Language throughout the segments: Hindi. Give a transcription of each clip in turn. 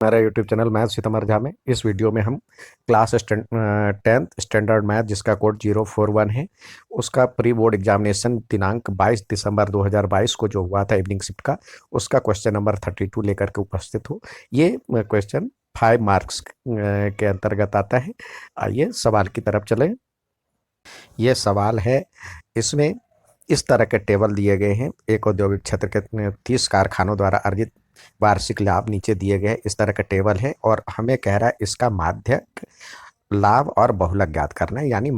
हमारा यूट्यूब चैनल मैथ सितमर झा में इस वीडियो में हम क्लास 10th स्टैंडर्ड मैथ जिसका कोड 041 है उसका प्री बोर्ड एग्जामिनेशन दिनांक 22 दिसंबर 2022 को जो हुआ था इवनिंग शिफ्ट का उसका क्वेश्चन नंबर 32 लेकर के उपस्थित हो। ये क्वेश्चन 5 मार्क्स के अंतर्गत आता है। आइए सवाल की तरफ चलें। ये सवाल है, इसमें इस तरह के टेबल दिए गए हैं। एक औद्योगिक क्षेत्र के 30 कारखानों द्वारा अर्जित वार्षिक लाभ नीचे दिए गए इस तरह का टेबल है और हमें कह रहा है इसका माध्यक लाभ और बहुलक ज्ञात करना है। यानी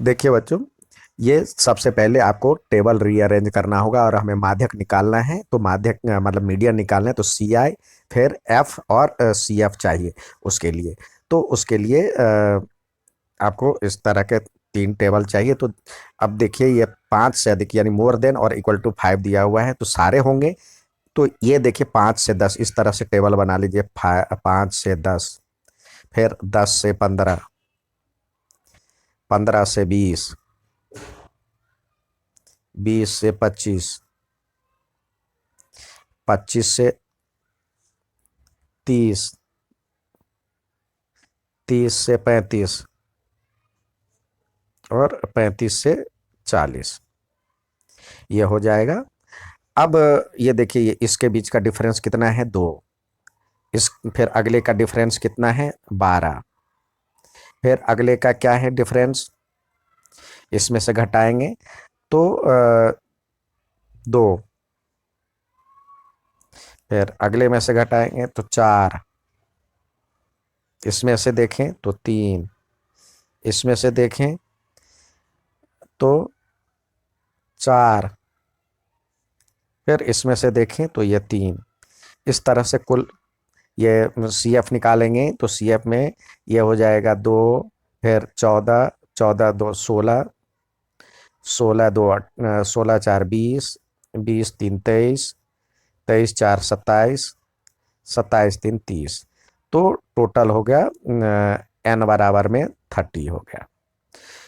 देखिए बच्चों, ये सबसे पहले आपको टेबल रीअरेंज करना होगा और हमें माध्यक निकालना है। तो माध्यक मतलब मीडियन निकालना है तो सी आई फिर एफ और सी एफ चाहिए उसके लिए। तो उसके लिए आपको इस तरह के 3 टेबल चाहिए। तो अब देखिए, ये 5 से अधिक यानी मोर देन और इक्वल टू 5 दिया हुआ है तो सारे होंगे। तो ये देखिए 5 से 10 इस तरह से टेबल बना लीजिए। 5 से 10, फिर 10 से 15, 15 से 20, 20 से 25, 25 से 30, 30 से 35 और 35 से 40। ये हो जाएगा। अब ये देखिए, ये इसके बीच का डिफरेंस कितना है? 2। इस फिर अगले का डिफरेंस कितना है? 12। फिर अगले का क्या है डिफरेंस? इसमें से घटाएंगे तो 2। फिर अगले में से घटाएंगे तो 4। इसमें से देखें तो 3। इसमें से देखें तो 4। फिर इसमें से देखें तो ये 3। इस तरह से कुल ये सी एफ निकालेंगे तो सी एफ में ये हो जाएगा 2, फिर 14, 14 2 16, 16 2 16 4 20, 20 3 23, 23 4 27, 27 3 30। तो टोटल हो गया एन बराबर में 30 हो गया।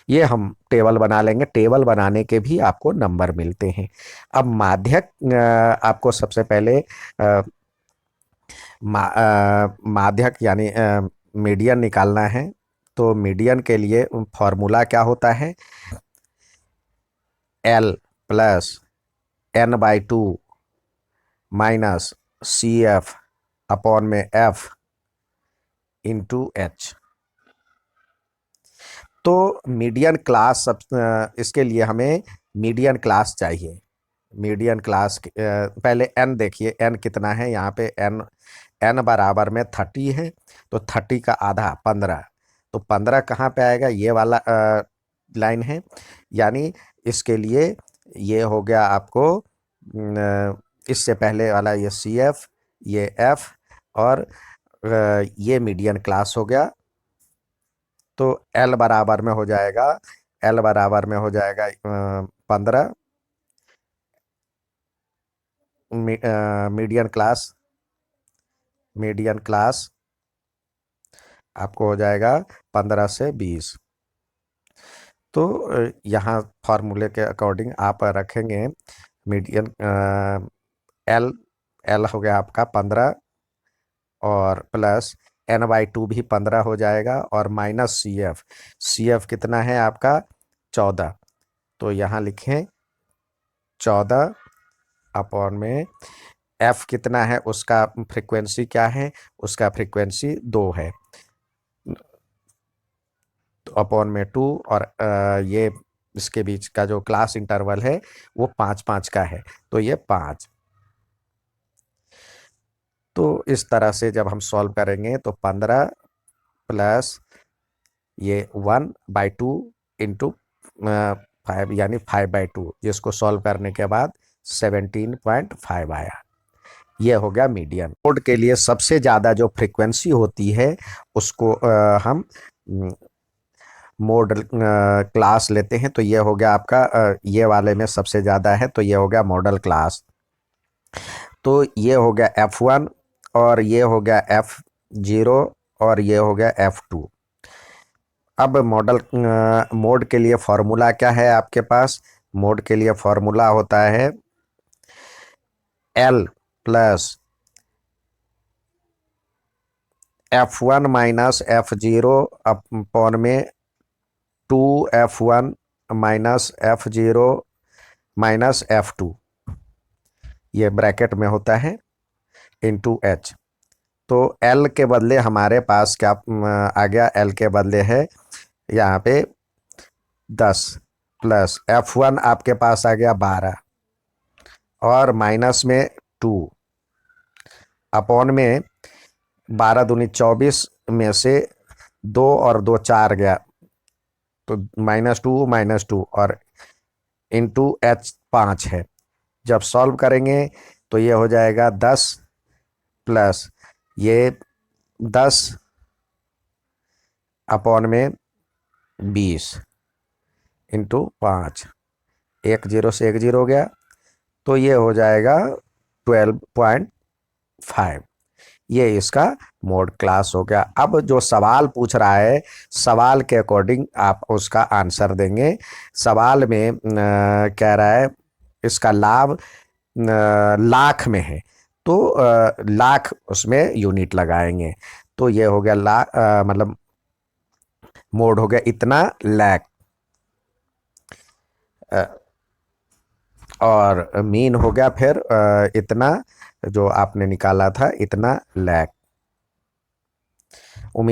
ये हम टेबल बना लेंगे। टेबल बनाने के भी आपको नंबर मिलते हैं। अब माध्यक आपको सबसे पहले माध्यक यानी मीडियन निकालना है। तो मीडियन के लिए फॉर्मूला क्या होता है? L plus n/2 minus C F upon में एफ इंटू एच। तो मीडियन क्लास इसके लिए हमें मीडियन क्लास चाहिए। मीडियन क्लास पहले एन देखिए, एन कितना है यहाँ पे? एन एन बराबर में 30 है। तो 30 का आधा 15। तो 15 कहाँ पे आएगा? ये वाला लाइन है। यानी इसके लिए ये हो गया आपको इससे पहले वाला ये सी एफ, ये एफ और ये मीडियन क्लास हो गया। तो एल बराबर में हो जाएगा, एल बराबर में हो जाएगा 15। मीडियन क्लास, मीडियन क्लास आपको हो जाएगा 15 से 20। तो यहाँ फार्मूले के अकॉर्डिंग आप रखेंगे मीडियन एल, एल हो गया आपका 15 और प्लस n/2 भी 15 हो जाएगा और minus C F, C F कितना है आपका? 14। तो यहाँ लिखें 14 अपॉन में एफ कितना है? उसका फ्रीक्वेंसी क्या है? उसका फ्रीक्वेंसी 2 है। तो अपॉन में 2 और ये इसके बीच का जो क्लास इंटरवल है वो 5-5 का है। तो ये 5। तो इस तरह से जब हम सॉल्व करेंगे तो 15 प्लस ये 1/2 इंटू 5 यानी 5/2, जिसको सॉल्व करने के बाद 17.5 आया। ये हो गया मीडियन। कोड के लिए सबसे ज़्यादा जो फ्रीक्वेंसी होती है उसको हम मॉडल क्लास लेते हैं। तो ये हो गया आपका ये वाले में सबसे ज़्यादा है तो ये हो गया मॉडल क्लास। तो ये हो गया F1 और ये हो गया F0 और ये हो गया F2। अब मॉडल मोड के लिए फॉर्मूला क्या है आपके पास? मोड के लिए फॉर्मूला होता है L plus F1 minus F0 upon में 2F1 minus F0 minus F2, ये ब्रैकेट में होता है, इंटू H। तो L के बदले हमारे पास क्या आ गया? L के बदले है यहाँ पे 10 प्लस F1 आपके पास आ गया 12 और माइनस में 2 अपॉन में 12 दूनी 24 में से 2 और 2 4 गया, तो -2 और इंटू H 5 है। जब सॉल्व करेंगे तो ये हो जाएगा 10 प्लस ये 10 अपॉन में 20 इंटू 5, 1 0 से 1 0 गया, तो ये हो जाएगा 12.5। ये इसका मोड क्लास हो गया। अब जो सवाल पूछ रहा है, सवाल के अकॉर्डिंग आप उसका आंसर देंगे। सवाल में कह रहा है इसका लाभ लाख में है, तो लाख उसमें यूनिट लगाएंगे। तो ये हो गया मतलब मोड हो गया इतना लाख, और मीन हो गया फिर इतना, जो आपने निकाला था इतना लाख। उम्मीद